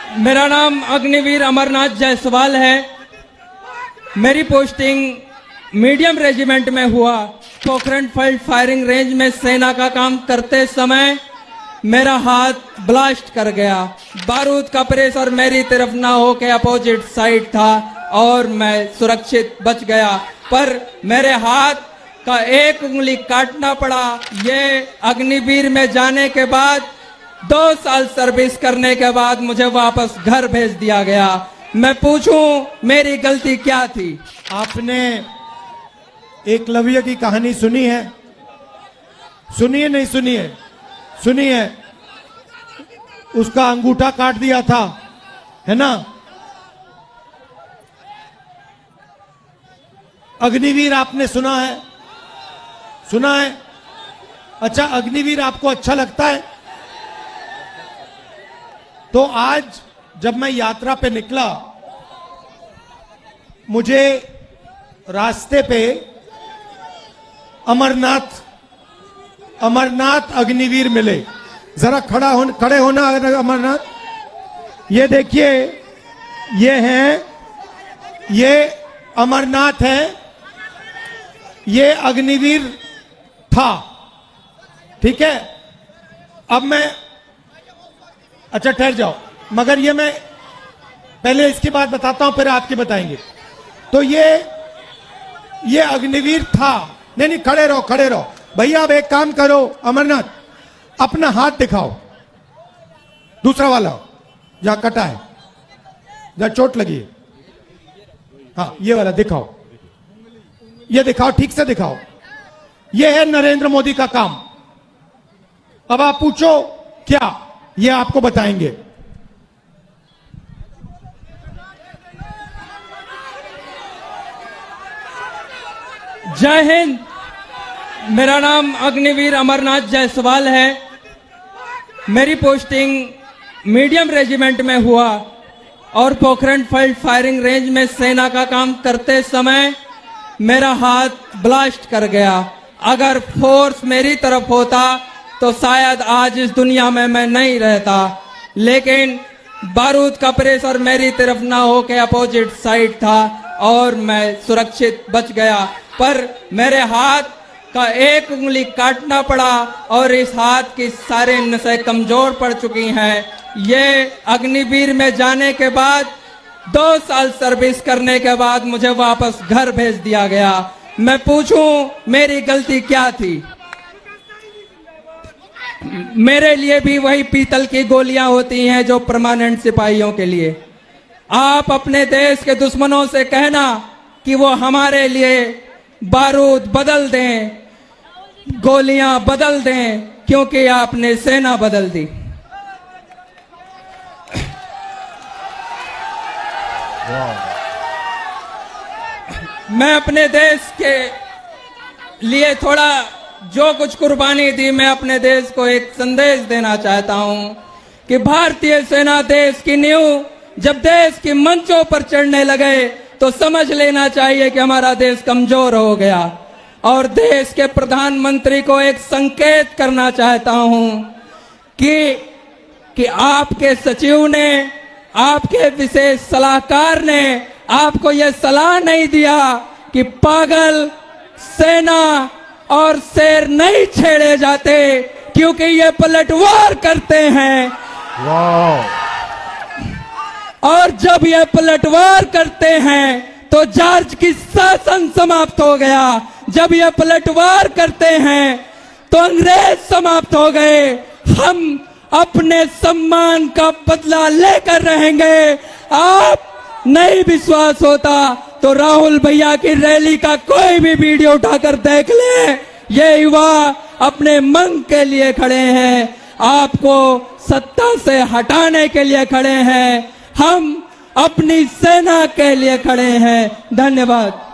मेरा नाम अग्निवीर अमरनाथ जायसवाल है। मेरी पोस्टिंग मीडियम रेजिमेंट में हुआ। पोखरण फील्ड फायरिंग रेंज में सेना का काम करते समय मेरा हाथ ब्लास्ट कर गया। बारूद का प्रेशर मेरी तरफ ना हो के अपोजिट साइड था और मैं सुरक्षित बच गया, पर मेरे हाथ का एक उंगली काटना पड़ा। ये अग्निवीर में जाने के बाद 2 साल सर्विस करने के बाद मुझे वापस घर भेज दिया गया। मैं पूछूं मेरी गलती क्या थी? आपने एकलव्य की कहानी सुनी है? सुनिए नहीं सुनिए? सुनिए। उसका अंगूठा काट दिया था, है ना? अग्निवीर आपने सुना है? सुना है? अच्छा, अग्निवीर आपको अच्छा लगता है? तो आज जब मैं यात्रा पे निकला, मुझे रास्ते पे अमरनाथ अग्निवीर मिले। जरा खड़े होना अमरनाथ। ये देखिए, ये अमरनाथ है, ये अग्निवीर था। ठीक है, अब मैं, अच्छा ठहर जाओ, मगर ये मैं पहले इसकी बात बताता हूं, फिर आपकी बताएंगे। तो ये अग्निवीर था। नहीं, खड़े रहो भैया। अब एक काम करो अमरनाथ, अपना हाथ दिखाओ, दूसरा वाला जहां कटा है, जहां चोट लगी है। हाँ, ये वाला दिखाओ, ये दिखाओ, ठीक से दिखाओ। ये है नरेंद्र मोदी का काम। अब आप पूछो क्या, ये आपको बताएंगे। जय हिंद। मेरा नाम अग्निवीर अमरनाथ जायसवाल है। मेरी पोस्टिंग मीडियम रेजिमेंट में हुआ और पोखरण फील्ड फायरिंग रेंज में सेना का काम करते समय मेरा हाथ ब्लास्ट कर गया। अगर फोर्स मेरी तरफ होता तो शायद आज इस दुनिया में मैं नहीं रहता, लेकिन बारूद का प्रेशर मेरी तरफ ना हो के अपोजिट साइड था और मैं सुरक्षित बच गया, पर मेरे हाथ का एक उंगली काटना पड़ा और इस हाथ की सारी नसें कमजोर पड़ चुकी हैं। ये अग्निवीर में जाने के बाद 2 साल सर्विस करने के बाद मुझे वापस घर भेज दिया गया। मैं पूछूं मेरी गलती क्या थी? मेरे लिए भी वही पीतल की गोलियां होती हैं जो परमानेंट सिपाहियों के लिए। आप अपने देश के दुश्मनों से कहना कि वो हमारे लिए बारूद बदल दें, गोलियां बदल दें, क्योंकि आपने सेना बदल दी। मैं अपने देश के लिए थोड़ा जो कुछ कुर्बानी दी, मैं अपने देश को एक संदेश देना चाहता हूं कि भारतीय सेना देश की नींव जब देश की मंचों पर चढ़ने लगे तो समझ लेना चाहिए कि हमारा देश कमजोर हो गया। और देश के प्रधानमंत्री को एक संकेत करना चाहता हूं कि आपके सचिव ने, आपके विशेष सलाहकार ने आपको यह सलाह नहीं दिया कि पागल, सेना और शेर नहीं छेड़े जाते, क्योंकि ये पलटवार करते हैं। और जब ये पलटवार करते हैं तो जॉर्ज की शासन समाप्त हो गया। जब ये पलटवार करते हैं तो अंग्रेज समाप्त हो गए। हम अपने सम्मान का बदला लेकर रहेंगे। आप नहीं विश्वास होता तो राहुल भैया की रैली का कोई भी वीडियो उठाकर देख ले। ये युवा अपने मंग के लिए खड़े हैं, आपको सत्ता से हटाने के लिए खड़े हैं। हम अपनी सेना के लिए खड़े हैं। धन्यवाद।